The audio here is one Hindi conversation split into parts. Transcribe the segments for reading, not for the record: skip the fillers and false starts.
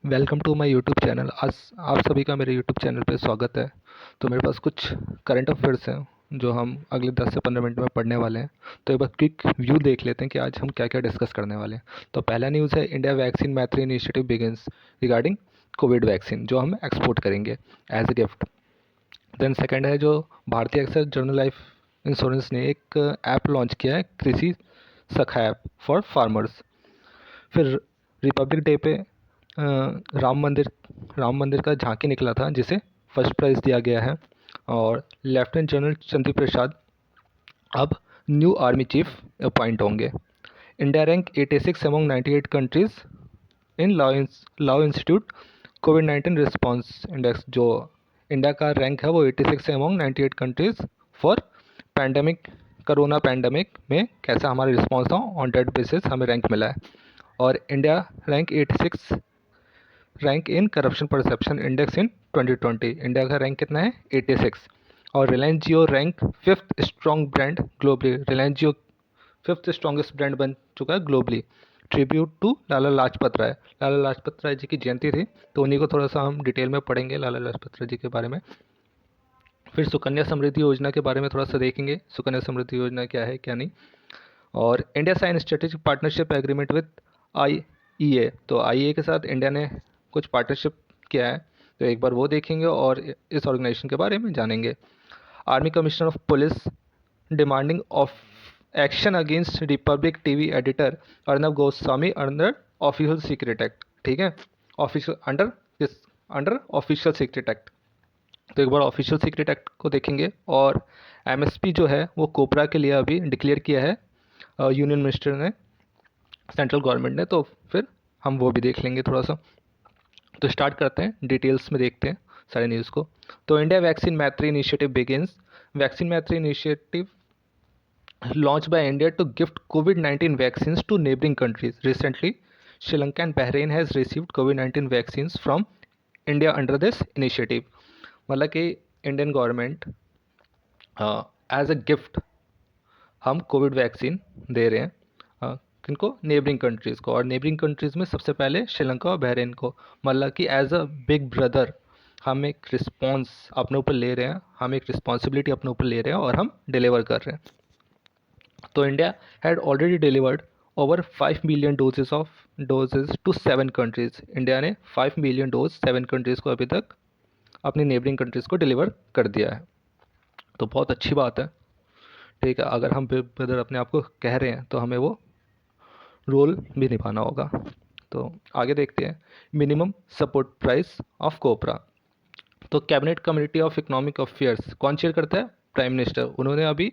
Welcome to my YouTube channel. आज आप सभी का मेरे यूट्यूब चैनल पे स्वागत है। तो मेरे पास कुछ करंट अफेयर्स हैं जो हम अगले 10 से 15 मिनट में पढ़ने वाले हैं। तो एक बार क्विक व्यू देख लेते हैं कि आज हम क्या क्या डिस्कस करने वाले हैं। तो पहला न्यूज़ है, India vaccine Maitri initiative begins regarding covid vaccine, जो हम एक्सपोर्ट करेंगे as a gift. Then second है, जो भारतीय एक्सर जनरल लाइफ इंश्योरेंस ने एक ऐप लॉन्च किया है, कृषि सखा ऐप फॉर फार्मर्स। फिर रिपब्लिक डे पे राम मंदिर का झांकी निकला था, जिसे फर्स्ट प्राइज़ दिया गया है। और लेफ्टिनेंट जनरल चंद्र प्रसाद अब न्यू आर्मी चीफ अपॉइंट होंगे। India rank 86 among 98 countries in law institute covid response index. जो इंडिया का रैंक है वो 86 है among 98 countries for pandemic, corona pandemic में कैसा हमारा रिस्पांस था, ऑन डेट बेसिस हमें रैंक मिला है। और India rank 86 rank in corruption perception index in 2020। India का रैंक कितना है, 86। और रिलायंस जियो rank 5th strong brand globally. Reliance Jio 5th strongest brand बन चुका है globally. Tribute to Lala Lajpat Rai. Lala Lajpat Rai ji की जयंती थी, तो उन्हीं को थोड़ा सा हम डिटेल में पढ़ेंगे, लाला लाजपत राय जी के बारे में। फिर सुकन्या समृद्धि योजना के बारे में थोड़ा सा देखेंगे, सुकन्या समृद्धि योजना क्या है क्या नहीं। और India sign strategic partnership agreement with IEA। तो IEA के साथ इंडिया ने कुछ पार्टनरशिप किया है, तो एक बार वो देखेंगे और इस ऑर्गेनाइजेशन के बारे में जानेंगे। Army commissioner of police demanding of action against Republic TV editor Arnab Goswami under official secret act. ठीक है, official under official secret act. तो एक बार ऑफिशियल सीक्रेट एक्ट को देखेंगे। और MSP जो है वो कोबरा के लिए अभी डिक्लेयर किया है यूनियन मिनिस्टर ने, सेंट्रल गवर्नमेंट ने। तो फिर हम वो भी देख लेंगे थोड़ा सा। तो स्टार्ट करते हैं, डिटेल्स में देखते हैं सारे न्यूज़ को। तो India vaccine Maitri initiative begins. Vaccine Maitri initiative launched by India to gift COVID-19 vaccines to neighboring countries. Recently, Sri Lanka and Bahrain has received COVID-19 vaccines from India under this initiative. मतलब कि Indian government as a gift हम कोविड वैक्सीन दे रहे हैं किनको, नेबरिंग कंट्रीज़ को। और नेबरिंग कंट्रीज़ में सबसे पहले श्रीलंका और बहरीन को। मतलब कि एज अ बिग ब्रदर हम एक रिस्पॉन्स अपने ऊपर ले रहे हैं, हम एक रिस्पॉन्सिबिलिटी अपने ऊपर ले रहे हैं और हम डिलीवर कर रहे हैं। तो India had already delivered over 5 million doses to 7 countries. India ने 5 मिलियन डोज 7 कंट्रीज़ को अभी तक अपनी नेबरिंग कंट्रीज़ को डिलीवर कर दिया है। तो बहुत अच्छी बात है। ठीक है, अगर हम ब्रदर अपने आप को कह रहे हैं तो हमें वो रोल भी निभाना होगा। तो आगे देखते हैं, मिनिमम सपोर्ट प्राइस ऑफ कोपरा। तो cabinet committee of economic affairs कौन चेयर करता है, प्राइम मिनिस्टर। उन्होंने अभी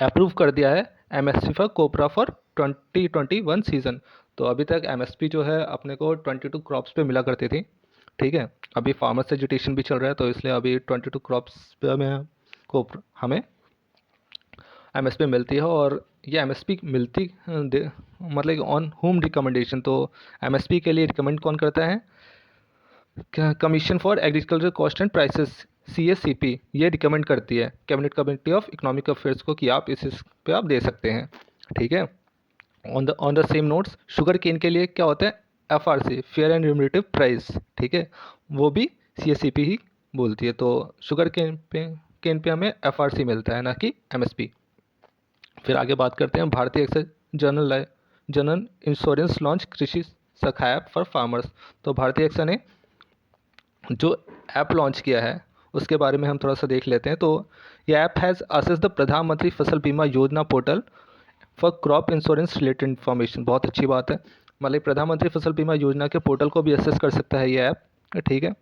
अप्रूव कर दिया है MSP for copra for 2021 season. तो अभी तक MSP जो है अपने को 22 क्रॉप्स पे मिला करती थी। ठीक है, अभी फार्मर्स एजुटेशन भी चल रहा है, तो इसलिए अभी 22 क्रॉप्स पे हमें MSP मिलती है। और ये MSP मिलती मतलब ऑन होम रिकमेंडेशन। तो MSP के लिए रिकमेंड कौन करता है, commission for agriculture cost and prices CACP, ये रिकमेंड करती है cabinet committee of economic affairs को कि आप इस पे आप दे सकते हैं। ठीक है, on the same notes, sugar cane के लिए क्या होता है, FRC, fair and remunerative price. ठीक है, वो भी CACP ही बोलती है। तो शुगर केन पे हमें FRC मिलता है, ना कि MSP। फिर आगे बात करते हैं, भारतीय एक्सर जनरल इंश्योरेंस लॉन्च कृषि सखा ऐप फॉर फार्मर्स। तो भारतीय एक्सर ने जो ऐप लॉन्च किया है उसके बारे में हम थोड़ा सा देख लेते हैं। तो ये ऐप हैज़ असेस द प्रधानमंत्री फसल बीमा योजना portal for crop insurance related information. बहुत अच्छी बात है, मतलब प्रधानमंत्री फसल बीमा योजना के पोर्टल को भी असेस कर सकता है ये ऐप। ठीक है,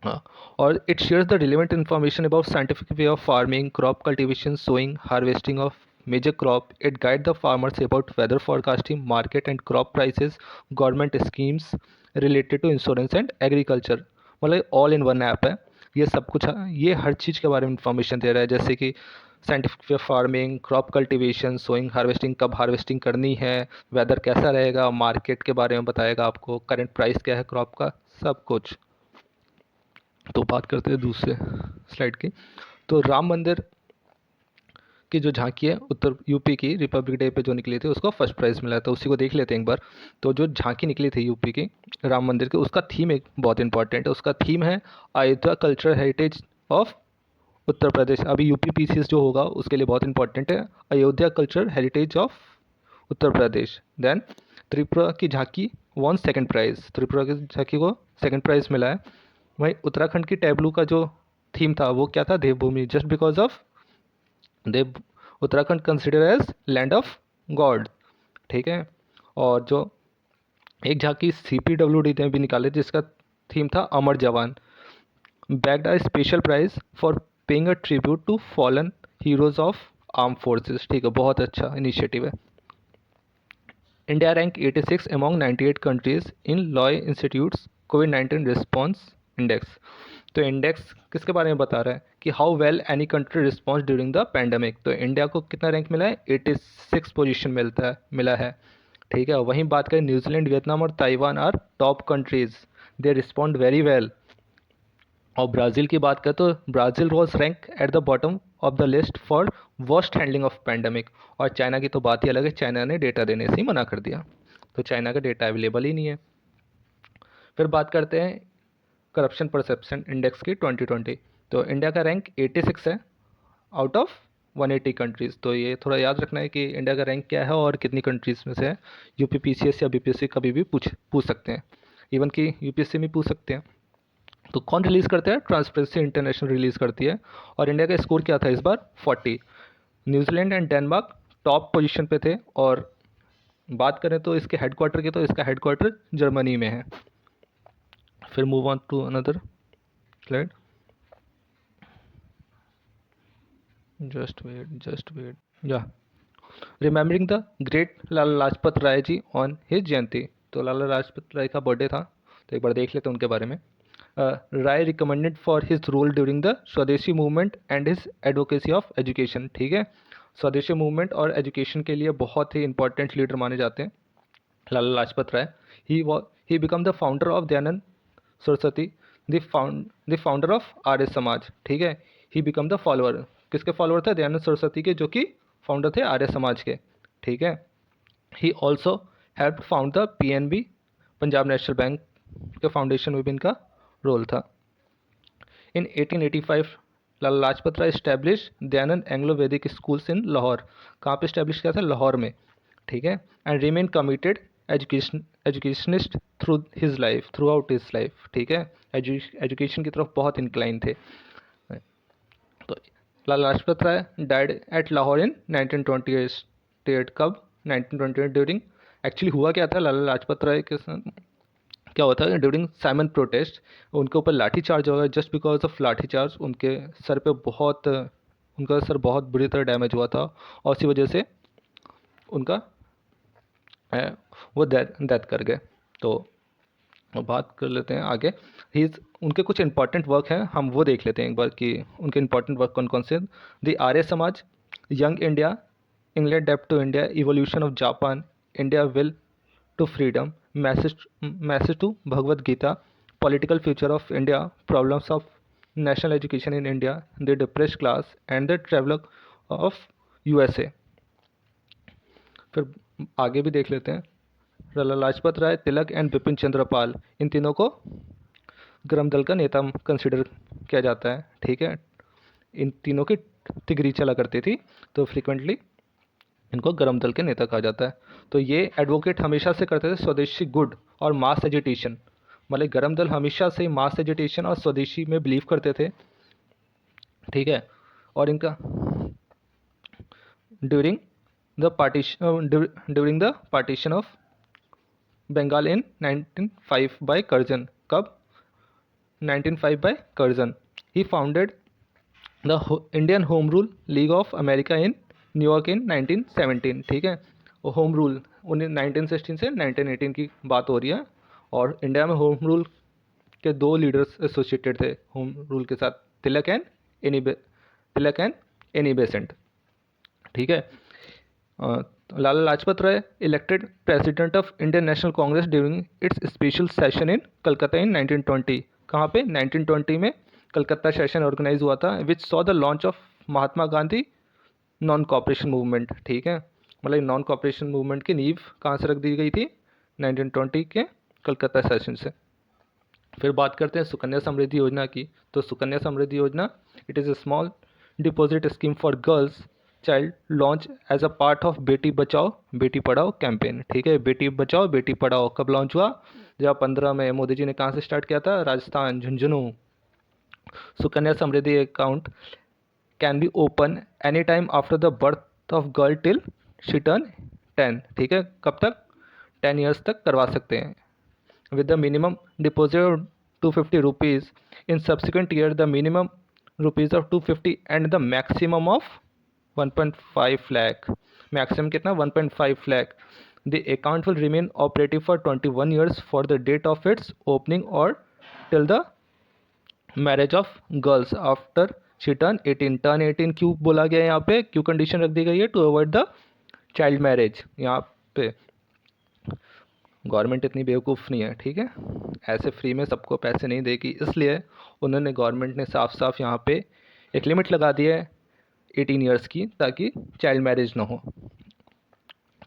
हाँ। और it shares the relevant information about scientific way of farming, crop cultivation, sowing, harvesting of major crop. It guide the farmers about weather forecasting, market and crop prices, government schemes related to insurance and agriculture. मतलब ऑल इन वन ऐप है, ये सब कुछ, ये हर चीज़ के बारे में इंफॉर्मेशन दे रहा है, जैसे कि scientific way farming, crop cultivation, sowing, harvesting, कब हार्वेस्टिंग करनी है, वेदर कैसा रहेगा, मार्केट के बारे में बताएगा आपको, करंट प्राइस क्या है क्रॉप का, सब कुछ। तो बात करते हैं दूसरे स्लाइड की। तो राम मंदिर की जो झांकी है उत्तर यूपी की रिपब्लिक डे पे जो निकली थी उसको फर्स्ट प्राइज़ मिला, तो उसी को देख लेते हैं एक बार। तो जो झांकी निकली थी यूपी की राम मंदिर की, उसका थीम एक बहुत इंपॉर्टेंट है। उसका थीम है Ayodhya cultural heritage of Uttar प्रदेश। अभी यूपी पीसीएस जो होगा उसके लिए बहुत इंपॉर्टेंट है, Ayodhya cultural heritage of Uttar Pradesh. Then Tripura की झांकी वॉन सेकंड प्राइज़, त्रिपुरा की झांकी को सेकंड प्राइज़ मिला है। वहीं उत्तराखंड की टैबलू का जो थीम था वो क्या था, Devbhoomi, just because of dev Uttarakhand consider as land of God. ठीक है। और जो एक झांकी CPWD ने भी निकाले जिसका थीम था Amar Jawan, backed a special prize for paying a tribute to fallen heroes of arm forces. ठीक है, बहुत अच्छा इनिशिएटिव है। India rank 86 among 98 countries in Lowy Institute's कोविड-19 रिस्पॉन्स इंडेक्स। तो इंडेक्स किसके बारे में बता रहा है कि how well any country response during the pandemic. तो इंडिया को कितना रैंक मिला है, 86 पोजीशन मिला है। ठीक है। वहीं बात करें न्यूजीलैंड, वियतनाम और Taiwan are top countries, they respond very well. और ब्राज़ील की बात करें तो Brazil was rank at the bottom of the list for worst handling of pandemic. और चाइना की तो बात ही अलग है, चाइना ने डेटा देने से ही मना कर दिया, तो चाइना का डेटा अवेलेबल ही नहीं है। फिर बात करते हैं करप्शन परसेप्शन इंडेक्स की 2020। तो इंडिया का रैंक 86 है आउट ऑफ 180 कंट्रीज़। तो ये थोड़ा याद रखना है कि इंडिया का रैंक क्या है और कितनी कंट्रीज़ में से है। यूपी पीसीएस या बीपीएससी कभी भी पूछ सकते हैं, इवन कि यूपीएससी में पूछ सकते हैं। तो कौन रिलीज़ करता है, ट्रांसपेरेंसी इंटरनेशनल रिलीज़ करती है। और इंडिया का स्कोर क्या था इस बार, 40। New Zealand and Denmark top position पे थे। और बात करें तो इसके हेडक्वार्टर की, तो इसका हेडक्वार्टर जर्मनी में है। फिर move on to another slide, just wait या remembering the great Lala Lajpat Rai ji on his jayanti. तो लाला लाजपत राय का बर्थडे था, तो एक बार देख लेते हैं उनके बारे में। Rai recommended for his role during the Swadeshi movement and his advocacy of education. ठीक है, स्वदेशी मूवमेंट और एजुकेशन के लिए बहुत ही इंपॉर्टेंट लीडर माने जाते हैं Lala Lajpat Rai. He become the founder of Dayanand Saraswati, the founder of Arya Samaj. ठीक है, ही बिकम द फॉलोअर, किसके फॉलोअर थे, दयानंद सरस्वती के, जो कि फाउंडर थे आर्य समाज के। ठीक है। He also help found the PNB, Punjab national bank के फाउंडेशन में भी इनका रोल था। इन 1885 लाला लाजपत राय इस्टेब्लिश दयानंद एंग्लो वैदिक स्कूल्स इन लाहौर। कहाँ पे इस्टेब्लिश किया था, लाहौर में। ठीक है। And remain committed educationist through out his life. ठीक है, एजुकेशन की तरफ बहुत इंक्लाइन थे। तो लाला लाजपत राय डाइड एट लाहौर इन 1928। कब, 1928 ड्यूरिंग, एक्चुअली हुआ क्या था लाला लाजपत राय के साथ, क्या होता है ड्यूरिंग साइमन प्रोटेस्ट उनके ऊपर लाठी चार्ज हुआ। जस्ट बिकॉज ऑफ लाठी चार्ज उनका सर बहुत बुरी तरह डैमेज हुआ था, और उसी वजह से उनका वो डेथ कर गए। तो बात कर लेते हैं आगे। उनके कुछ इंपॉर्टेंट वर्क हैं, हम वो देख लेते हैं एक बार कि उनके इंपॉर्टेंट वर्क कौन कौन से। The Arya Samaj, young India, England डेप्ट to India, evolution of Japan, India will to freedom, message to Bhagavad Gita, political future of India, problems of national education in India, the depressed class and the traveller of USA। फिर आगे भी देख लेते हैं। लाला लाजपत राय, तिलक एंड बिपिन चंद्र पाल, इन तीनों को गरम दल का नेता कंसिडर किया जाता है। ठीक है, इन तीनों की तिगरी चला करती थी, तो फ्रिक्वेंटली इनको गरम दल के नेता कहा जाता है। तो ये एडवोकेट हमेशा से करते थे स्वदेशी गुड और मास एजुटेशन, मतलब गरम दल हमेशा से मास एजुटेशन और स्वदेशी में बिलीव करते थे। ठीक है। और इनका during the partition of Bengal in 1905 by Curzon. कब, 1905 by Curzon. He founded the Indian home rule league of America in New York in 1917। ठीक है, वो होम रूल 1916 से 1918 की बात हो रही है। और इंडिया में होम रूल के 2 लीडर्स एसोसिएटेड थे होम रूल के साथ, तिलक एंड एनी बेसेंट। ठीक है। Lala Lajpat Rai elected president of Indian National Congress during its special session in Calcutta in 1920। कहाँ पे, 1920 में कलकत्ता सेशन ऑर्गेनाइज हुआ था, which saw the launch of Mahatma Gandhi non cooperation movement, ठीक है। मतलब नॉन कॉपरेशन मूवमेंट की नींव कहाँ से रख दी गई थी? 1920 के कलकत्ता सेशन से। फिर बात करते हैं सुकन्या समृद्धि योजना की। तो Sukanya Samriddhi Yojana, it is a small deposit scheme for girls child launch as a part of Beti Bachao Beti Padhao campaign, ठीक है। बेटी बचाओ बेटी पढ़ाओ कब लॉन्च हुआ? 2015 में। मोदी जी ने कहाँ से स्टार्ट किया था? Rajasthan, Jhunjhunu. Sukanya Samriddhi account can be open any time after the birth of girl till she turn 10, ठीक है। कब तक? 10 ईयर्स तक करवा सकते हैं। with the minimum deposit of 250 rupees. In subsequent year, the minimum rupees of 250 and the maximum of 1.5 lakh. Maximum कितना? 1.5 lakh. The account will remain operative for 21 years for the date of its opening or till the marriage of girls after she turn 18. Turn 18 क्यों बोला गया है यहाँ पे? क्यों कंडीशन रख दी गई है? To avoid the child marriage. यहाँ पे गवर्नमेंट इतनी बेवकूफ़ नहीं है, ठीक है। ऐसे फ्री में सबको पैसे नहीं देगी, इसलिए उन्होंने गवर्नमेंट ने साफ साफ यहाँ पे एक लिमिट लगा दी है 18 ईयर्स की, ताकि चाइल्ड मैरिज ना हो।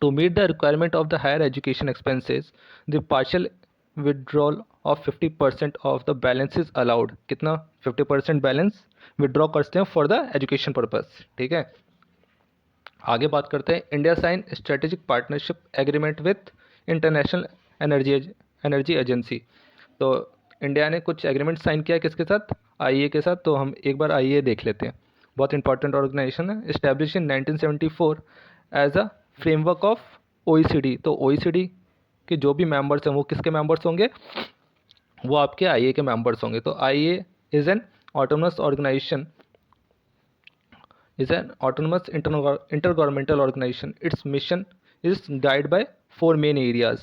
To meet the requirement of the higher education expenses the partial withdrawal of 50% of the balance is allowed. कितना? 50% बैलेंस विड्रॉ करते हैं फॉर द एजुकेशन पर्पस, ठीक है। आगे बात करते हैं India sign strategic partnership agreement with international energy agency. तो इंडिया ने कुछ एग्रीमेंट साइन किया किसके साथ? आईईए के साथ। तो हम एक बार आईईए देख लेते हैं। बहुत इंपॉर्टेंट ऑर्गेनाइजेशन है, establish in 1974 as a framework of OECD. तो ओईसीडी के जो भी मेंबर्स हैं वो किसके मेंबर्स होंगे? वो आपके आईईए के मेंबर्स होंगे। तो IEA is an autonomous organisation, is an autonomous intergovernmental organization. Its mission is guided by 4 main areas.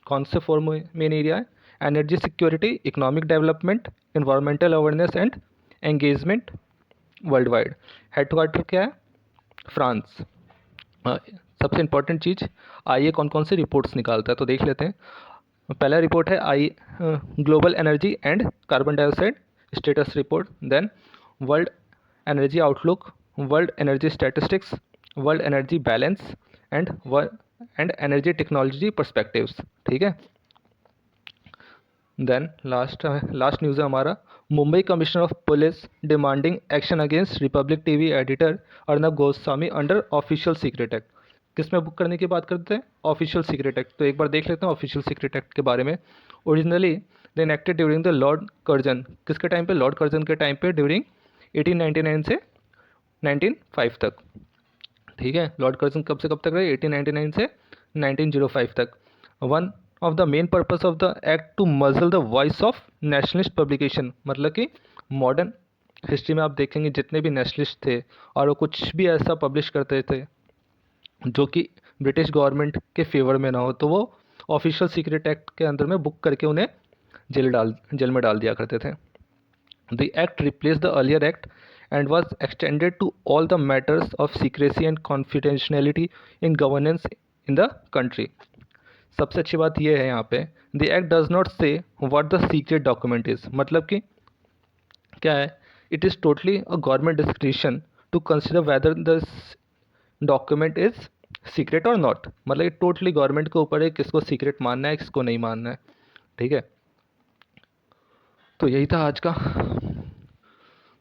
कौन से 4 main area है? Energy security, economic development, environmental awareness and engagement world wide. Headquarter क्या है? फ्रांस। सबसे इंपॉर्टेंट चीज़, आइए कौन कौन सी रिपोर्ट्स निकालता है तो देख लेते हैं। पहला रिपोर्ट है global energy and carbon dioxide status report, then world energy outlook, world energy statistics, world energy balance and energy technology perspectives, ठीक है। देन लास्ट न्यूज़ है हमारा, Mumbai commissioner of police demanding action against Republic TV editor Arnab Goswami under official secret act. किस में बुक करने की बात करते हैं? Official secret act. तो एक बार देख लेते हैं ऑफिशियल सीक्रेट एक्ट के बारे में। Originally they enacted during the Lord Curzon. किसके टाइम पे? लॉर्ड कर्जन के टाइम पे, ड्यूरिंग 1899 से 1905 तक, ठीक है। लॉर्ड कर्जन कब से कब तक रहे? 1899 से 1905 तक। One of the main purpose of the act to muzzle the voice of nationalist publication. मतलब कि मॉडर्न हिस्ट्री में आप देखेंगे जितने भी नेशनलिस्ट थे और वो कुछ भी ऐसा पब्लिश करते थे जो कि ब्रिटिश गवर्नमेंट के फेवर में ना हो, तो वो ऑफिशियल सीक्रेट एक्ट के अंदर में बुक करके उन्हें जेल में डाल दिया करते थे। The act replace the earlier act and was extended to all the matters of secrecy and confidentiality in governance in the country. सबसे अच्छी बात यह है यहाँ पे, the act does not say what the secret document is। मतलब कि क्या है? It is totally a government discretion to consider whether the document is secret or not। मतलब ये टोटली गवर्नमेंट के ऊपर है किसको सीक्रेट मानना है किसको नहीं मानना है, ठीक है। तो यही था आज का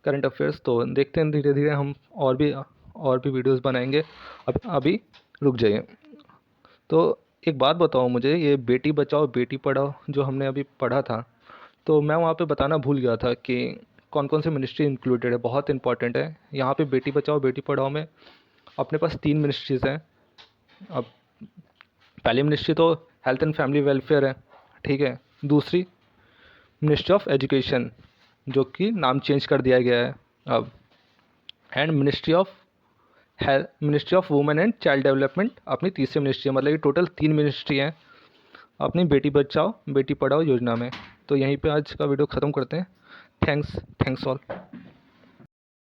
करंट अफेयर्स। तो देखते हैं धीरे धीरे हम और भी वीडियोस बनाएंगे। अभी रुक जाइए। तो एक बात बताओ मुझे, ये बेटी बचाओ बेटी पढ़ाओ जो हमने अभी पढ़ा था, तो मैं वहाँ पे बताना भूल गया था कि कौन कौन सी मिनिस्ट्री इंक्लूडेड है। बहुत इंपॉर्टेंट है। यहाँ पे बेटी बचाओ बेटी पढ़ाओ में अपने पास 3 मिनिस्ट्रीज़ हैं। अब पहली मिनिस्ट्री तो हेल्थ एंड फैमिली वेलफेयर है, ठीक है। दूसरी मिनिस्ट्री ऑफ एजुकेशन, जो कि नाम चेंज कर दिया गया है अब, and ministry of women and child development अपनी तीसरी मिनिस्ट्री है। मतलब ये टोटल 3 मिनिस्ट्री हैं अपनी बेटी बचाओ बेटी पढ़ाओ योजना में। तो यहीं पे आज का वीडियो ख़त्म करते हैं। Thanks all.